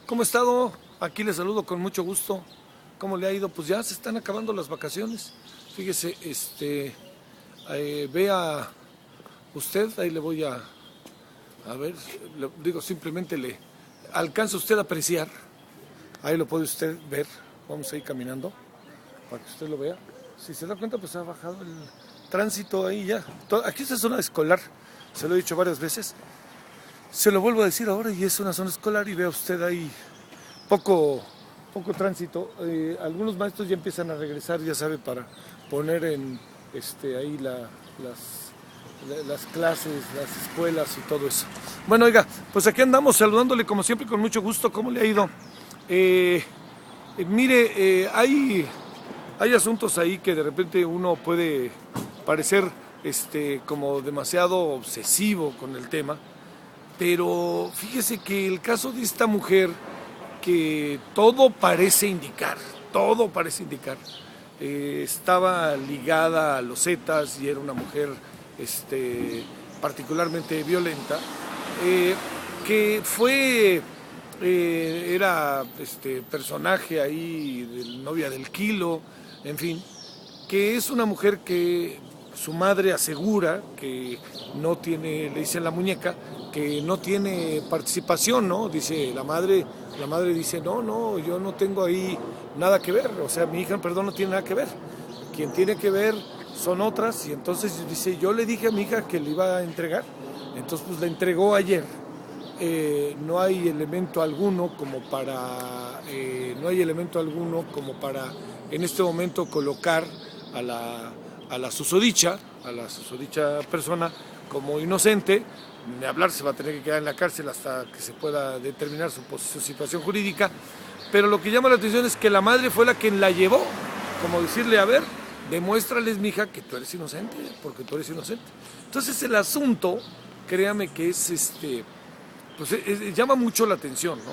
¿Cómo ha estado? Aquí le saludo con mucho gusto. ¿Cómo le ha ido? Pues ya se están acabando las vacaciones. Fíjese, vea usted, ahí le voy a ver, le digo simplemente le alcanza usted a apreciar. Ahí lo puede usted ver. Vamos a ir caminando para que usted lo vea. Si se da cuenta, pues ha bajado el tránsito ahí ya. Aquí esta es zona escolar, se lo he dicho varias veces. Se lo vuelvo a decir ahora y es una zona escolar y vea usted ahí poco, poco tránsito. Algunos maestros ya empiezan a regresar, ya sabe, para poner en ahí las clases, las escuelas y todo eso. Bueno, oiga, pues aquí andamos saludándole como siempre con mucho gusto. ¿Cómo le ha ido? Mire, hay asuntos ahí que de repente uno puede parecer como demasiado obsesivo con el tema, pero fíjese que el caso de esta mujer, que todo parece indicar, estaba ligada a los Zetas y era una mujer particularmente violenta, que era personaje ahí, novia del Kilo, en fin, que es una mujer que su madre asegura que no tiene, le dice la muñeca, que no tiene participación, ¿no? Dice la madre dice, no, yo no tengo ahí nada que ver, o sea, mi hija, perdón, no tiene nada que ver. Quien tiene que ver son otras, y entonces dice, yo le dije a mi hija que le iba a entregar, entonces pues la entregó ayer. No hay elemento alguno como para en este momento colocar a la susodicha persona como inocente. De hablar, se va a tener que quedar en la cárcel hasta que se pueda determinar su situación jurídica, pero lo que llama la atención es que la madre fue la quien la llevó, como decirle, a ver, demuéstrales, mija, que tú eres inocente, porque tú eres inocente. Entonces el asunto, créame que es pues llama mucho la atención, ¿no?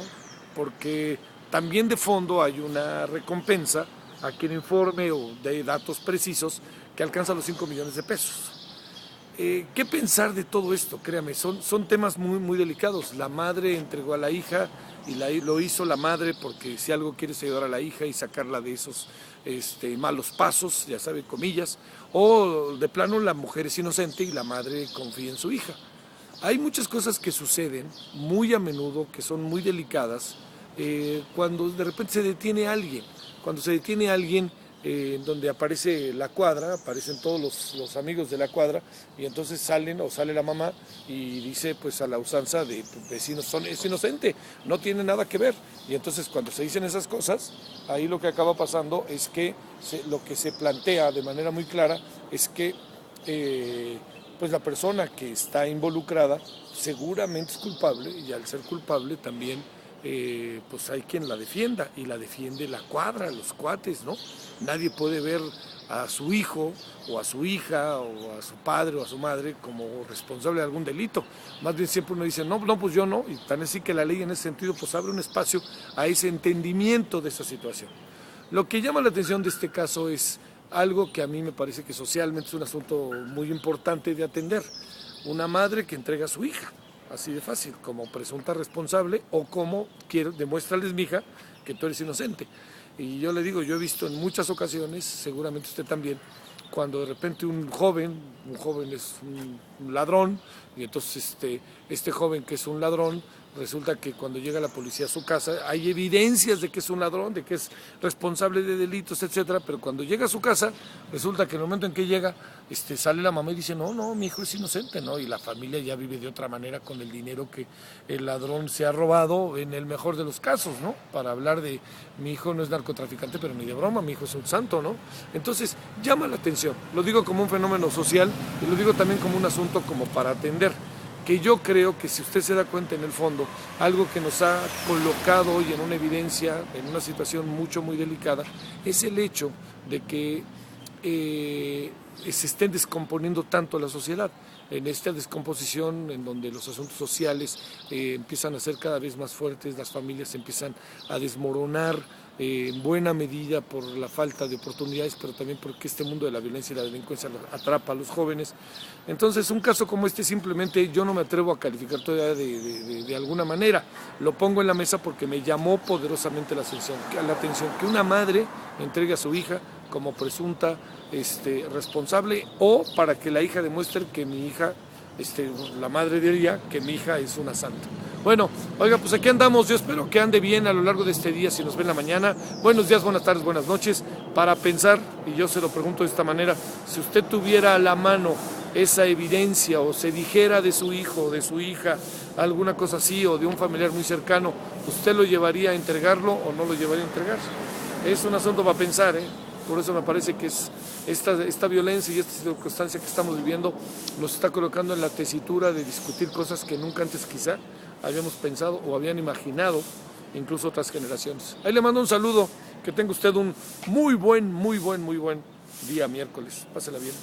Porque también de fondo hay una recompensa a quien informe o dé datos precisos que alcanza los 5 millones de pesos. ¿Qué pensar de todo esto? Créame, son temas muy, muy delicados. La madre entregó a la hija y lo hizo la madre porque si algo quiere es ayudar a la hija y sacarla de esos malos pasos, ya sabe, comillas, o de plano la mujer es inocente y la madre confía en su hija. Hay muchas cosas que suceden muy a menudo, que son muy delicadas, cuando de repente se detiene alguien. Cuando se detiene alguien, en donde aparece la cuadra, aparecen todos los amigos de la cuadra, y entonces sale la mamá y dice pues a la usanza de vecinos, es inocente, no tiene nada que ver. Y entonces cuando se dicen esas cosas, ahí lo que acaba pasando es que lo que se plantea de manera muy clara es que pues la persona que está involucrada seguramente es culpable, y al ser culpable también pues hay quien la defienda, y la defiende la cuadra, los cuates, ¿no? Nadie puede ver a su hijo o a su hija o a su padre o a su madre como responsable de algún delito. Más bien siempre uno dice, no, pues yo no, y tan así que la ley en ese sentido pues abre un espacio a ese entendimiento de esa situación. Lo que llama la atención de este caso es algo que a mí me parece que socialmente es un asunto muy importante de atender. Una madre que entrega a su hija, así de fácil, como presunta responsable, o como demuéstrales, mija, que tú eres inocente. Y yo le digo, yo he visto en muchas ocasiones, seguramente usted también, cuando de repente un joven es un ladrón, y entonces este joven que es un ladrón, resulta que cuando llega la policía a su casa hay evidencias de que es un ladrón, de que es responsable de delitos, etcétera, pero cuando llega a su casa resulta que en el momento en que llega sale la mamá y dice, no, mi hijo es inocente, ¿no? Y la familia ya vive de otra manera con el dinero que el ladrón se ha robado, en el mejor de los casos, ¿no? Para hablar de mi hijo no es narcotraficante, pero ni de broma, mi hijo es un santo, ¿no? Entonces llama la atención, lo digo como un fenómeno social y lo digo también como un asunto como para atender, que yo creo que si usted se da cuenta en el fondo, algo que nos ha colocado hoy en una evidencia, en una situación muy delicada, es el hecho de que se estén descomponiendo tanto la sociedad. En esta descomposición en donde los asuntos sociales empiezan a ser cada vez más fuertes, las familias empiezan a desmoronar, en buena medida por la falta de oportunidades, pero también porque este mundo de la violencia y la delincuencia atrapa a los jóvenes. Entonces, un caso como este simplemente yo no me atrevo a calificar todavía de alguna manera. Lo pongo en la mesa porque me llamó poderosamente la atención que una madre entregue a su hija como presunta responsable, o para que la hija demuestre que mi hija, la madre diría que mi hija es una santa. Bueno, oiga, pues aquí andamos. Yo espero que ande bien a lo largo de este día. Si nos ven en la mañana, buenos días, buenas tardes, buenas noches, para pensar, y yo se lo pregunto de esta manera: si usted tuviera a la mano esa evidencia, o se dijera de su hijo o de su hija alguna cosa así, o de un familiar muy cercano, ¿usted lo llevaría a entregarlo o no lo llevaría a entregar? Es un asunto para pensar, ¿eh? Por eso me parece que esta violencia y esta circunstancia que estamos viviendo nos está colocando en la tesitura de discutir cosas que nunca antes quizá habíamos pensado o habían imaginado incluso otras generaciones. Ahí le mando un saludo, que tenga usted un muy buen día miércoles. Pásela bien.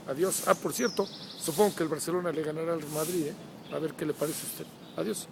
Adiós. Por cierto, supongo que el Barcelona le ganará al Madrid, ¿eh? A ver qué le parece a usted. Adiós.